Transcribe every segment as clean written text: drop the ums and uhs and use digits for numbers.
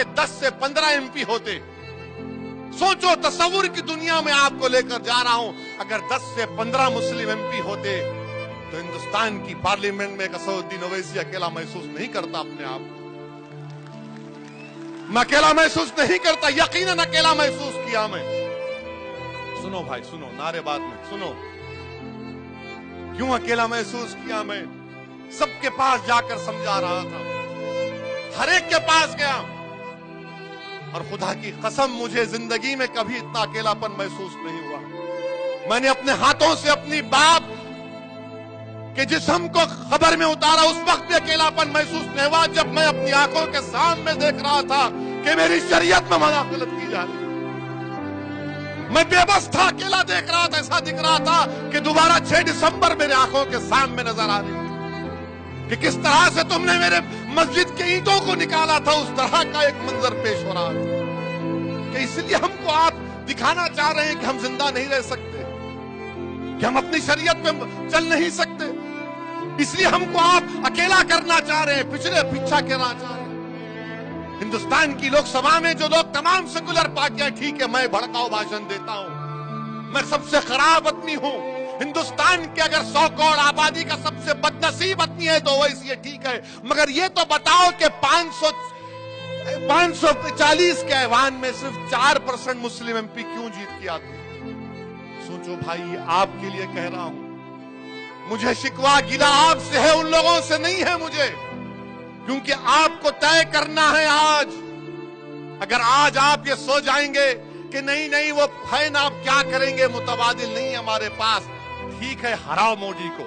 के 10 से 15 MP होते। सोचो, तस्वुर की दुनिया में आपको लेकर जा रहा हूं। अगर 10 से 15 मुस्लिम MP होते तो हिंदुस्तान की पार्लियामेंट में असदुद्दीन ओवैसी अकेला महसूस नहीं करता अपने आप को। मैं अकेला महसूस नहीं करता, यकीनन अकेला महसूस किया मैं। सुनो भाई सुनो, नारेबाज में सुनो, क्यों अकेला महसूस किया मैं। सबके पास जाकर समझा रहा था, हर एक के पास गया, और खुदा की कसम मुझे जिंदगी में कभी इतना अकेलापन महसूस नहीं हुआ। मैंने अपने हाथों से अपनी बाप के जिस्म को खबर में उतारा, उस वक्त भी अकेलापन महसूस नहीं हुआ जब मैं अपनी आंखों के सामने देख रहा था कि मेरी शरीयत में मुदाखलत की जा रही। मैं बेबस था, अकेला देख रहा था। ऐसा दिख रहा था कि दोबारा 6 दिसंबर मेरे आंखों के सामने नजर आ रही कि किस तरह से तुमने मेरे मस्जिद के ईंटों को निकाला था। उस तरह का एक मंजर पेश हो रहा था कि इसलिए हमको आप दिखाना चाह रहे हैं कि हम जिंदा नहीं रह सकते, कि हम अपनी शरीयत में चल नहीं सकते। इसलिए हमको आप अकेला करना चाह रहे हैं, पीछा करना चाह रहे हैं। हिंदुस्तान की लोकसभा में जो लोग तमाम सेकुलर पार्टियां, ठीक है मैं भड़काऊ भाषण देता हूं, मैं सबसे खराब आदमी हूं। हिंदुस्तान के अगर 100 करोड़ आबादी का सबसे बदनसीब आदमी है तो वैसे ये ठीक है, मगर ये तो बताओ कि 540 के ऐवान में सिर्फ 4% मुस्लिम MP क्यों जीत के आते। सोचो भाई, ये आपके लिए कह रहा हूं। मुझे शिकवा गिला आपसे है, उन लोगों से नहीं है मुझे, क्योंकि आपको तय करना है आज। अगर आज आप ये सो जाएंगे कि नहीं नहीं वो है ना, आप क्या करेंगे, मुतबादिल नहीं हमारे पास, ठीक है हराओ मोदी को।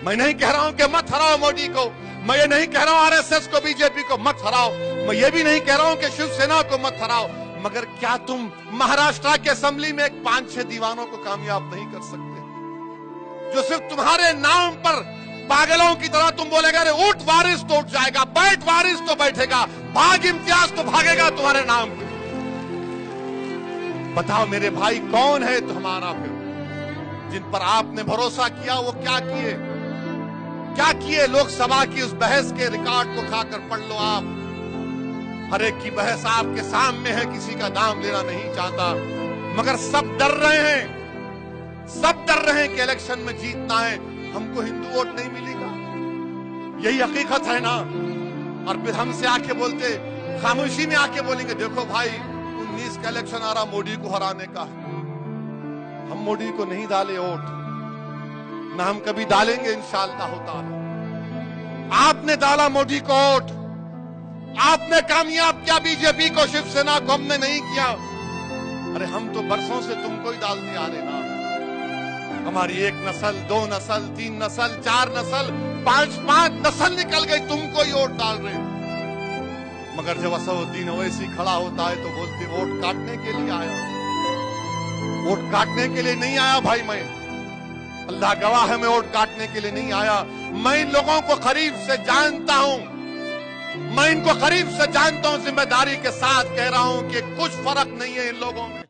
मैं नहीं कह रहा हूं कि मत हराओ मोदी को, मैं ये नहीं कह रहा हूं RSS को, BJP को मत हराओ, मैं ये भी नहीं कह रहा हूं कि शिवसेना को मत हराओ, मगर क्या तुम महाराष्ट्र के असेंबली में 5-6 दीवानों को कामयाब नहीं कर सकते, जो सिर्फ तुम्हारे नाम पर पागलों की तरह तुम बोलेगा अरे उठ वारिस तो उठ जाएगा, बैठ वारिस तो बैठेगा, भाग इम्तियाज तो भागेगा तुम्हारे नाम पे। बताओ मेरे भाई, कौन है तुम्हारा फिर जिन पर आपने भरोसा किया? वो क्या किए, क्या किए? लोकसभा की उस बहस के रिकॉर्ड को खाकर पढ़ लो आप। हर एक की बहस आपके सामने है, किसी का नाम लेना नहीं चाहता, मगर सब डर रहे हैं, सब डर रहे हैं कि इलेक्शन में जीतना है, हमको हिंदू वोट नहीं मिलेगा। यही हकीकत है ना। और फिर हमसे आके बोलते, खामोशी में आके बोलेंगे देखो भाई 19 का इलेक्शन आ रहा, मोदी को हराने का है। हम मोदी को नहीं डाले वोट, ना हम कभी डालेंगे इंशाअल्लाह ताला। आपने डाला मोदी को वोट, आपने कामयाब किया बीजेपी को, शिवसेना को हमने नहीं किया। अरे हम तो बरसों से तुमको ही डालते आ रहे ना। हमारी 1 नस्ल, 2 नस्ल, 3 नस्ल, 4 नस्ल, 5 नस्ल निकल गई, तुमको ही वोट डाल रहे। मगर जब असदुद्दीन ओवैसी खड़ा होता है तो बोलते वोट काटने के लिए आया। वोट काटने के लिए नहीं आया भाई, मैं अल्लाह गवाह है, मैं वोट काटने के लिए नहीं आया। मैं इन लोगों को करीब से जानता हूं, मैं इनको करीब से जानता हूं, जिम्मेदारी के साथ कह रहा हूं कि कुछ फर्क नहीं है इन लोगों में।